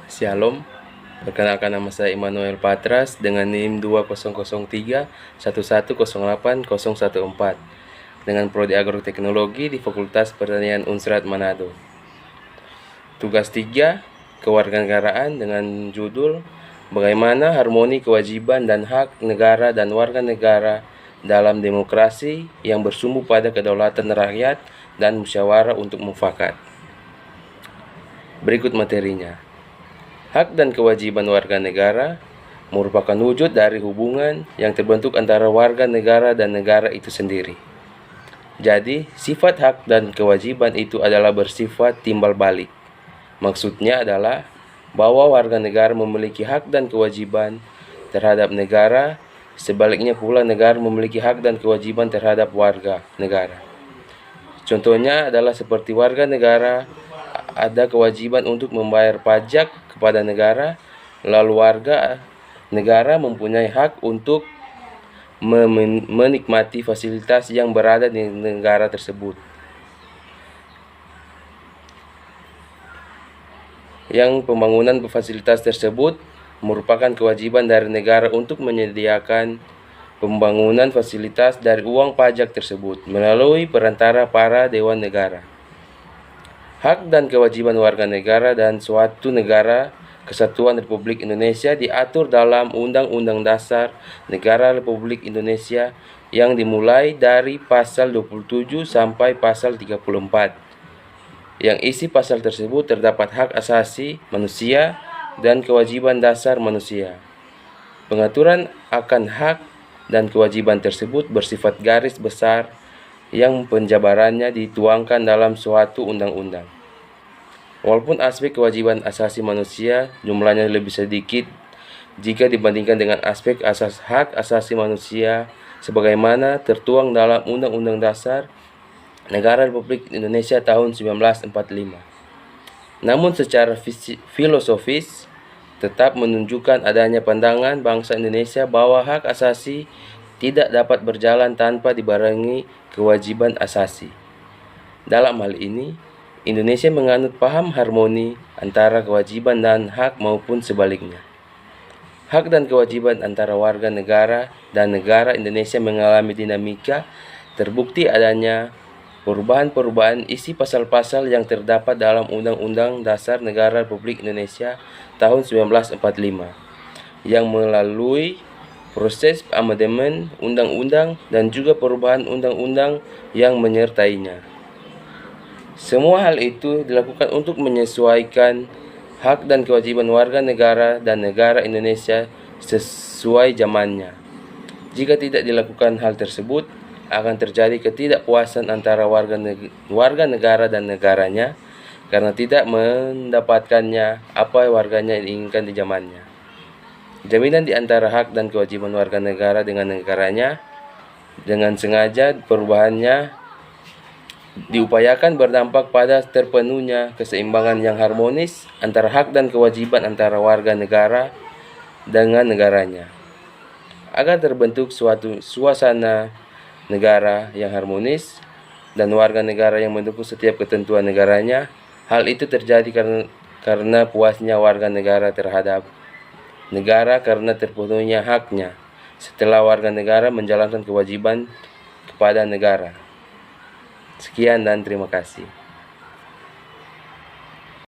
Shalom, perkenalkan nama saya Immanuel Patras dengan NIM 2003 1108 dengan Prodi Agroteknologi di Fakultas Pertanian Unsrat Manado. Tugas 3, kewarganegaraan dengan judul Bagaimana harmoni kewajiban dan hak negara dan warga negara dalam demokrasi yang bersumber pada kedaulatan rakyat dan musyawarah untuk mufakat. Berikut materinya. Hak dan kewajiban warga negara merupakan wujud dari hubungan yang terbentuk antara warga negara dan negara itu sendiri. Jadi, sifat hak dan kewajiban itu adalah bersifat timbal balik. Maksudnya adalah bahwa warga negara memiliki hak dan kewajiban terhadap negara, sebaliknya pula negara memiliki hak dan kewajiban terhadap warga negara. Contohnya adalah seperti warga negara ada kewajiban untuk membayar pajak kepada negara, lalu warga negara mempunyai hak untuk menikmati fasilitas yang berada di negara tersebut. Yang pembangunan fasilitas tersebut merupakan kewajiban dari negara untuk menyediakan pembangunan fasilitas dari uang pajak tersebut melalui perantara para dewan negara. Hak dan kewajiban warga negara dan suatu negara Kesatuan Republik Indonesia diatur dalam Undang-Undang Dasar Negara Republik Indonesia yang dimulai dari pasal 27 sampai pasal 34. Yang isi pasal tersebut terdapat hak asasi manusia dan kewajiban dasar manusia. Pengaturan akan hak dan kewajiban tersebut bersifat garis besar yang penjabarannya dituangkan dalam suatu undang-undang. Walaupun aspek kewajiban asasi manusia jumlahnya lebih sedikit jika dibandingkan dengan aspek hak asasi manusia sebagaimana tertuang dalam Undang-Undang Dasar Negara Republik Indonesia tahun 1945. Namun secara filosofis tetap menunjukkan adanya pandangan bangsa Indonesia bahwa hak asasi tidak dapat berjalan tanpa dibarengi kewajiban asasi. Dalam hal ini, Indonesia menganut paham harmoni antara kewajiban dan hak maupun sebaliknya. Hak dan kewajiban antara warga negara dan negara Indonesia mengalami dinamika, terbukti adanya perubahan-perubahan isi pasal-pasal yang terdapat dalam Undang-Undang Dasar Negara Republik Indonesia tahun 1945 yang melalui proses amandemen undang-undang dan juga perubahan undang-undang yang menyertainya. Semua hal itu dilakukan untuk menyesuaikan hak dan kewajiban warga negara dan negara Indonesia sesuai zamannya. Jika tidak dilakukan hal tersebut, akan terjadi ketidakpuasan antara warga negara dan negaranya karena tidak mendapatkannya apa warganya inginkan di zamannya. Jaminan di antara hak dan kewajiban warga negara dengan negaranya dengan sengaja perubahannya diupayakan berdampak pada terpenuhnya keseimbangan yang harmonis antara hak dan kewajiban antara warga negara dengan negaranya. Agar terbentuk suatu suasana negara yang harmonis dan warga negara yang mendukung setiap ketentuan negaranya, hal itu terjadi karena puasnya warga negara terhadap negara karena terpenuhnya haknya setelah warga negara menjalankan kewajiban kepada negara. Sekian dan terima kasih.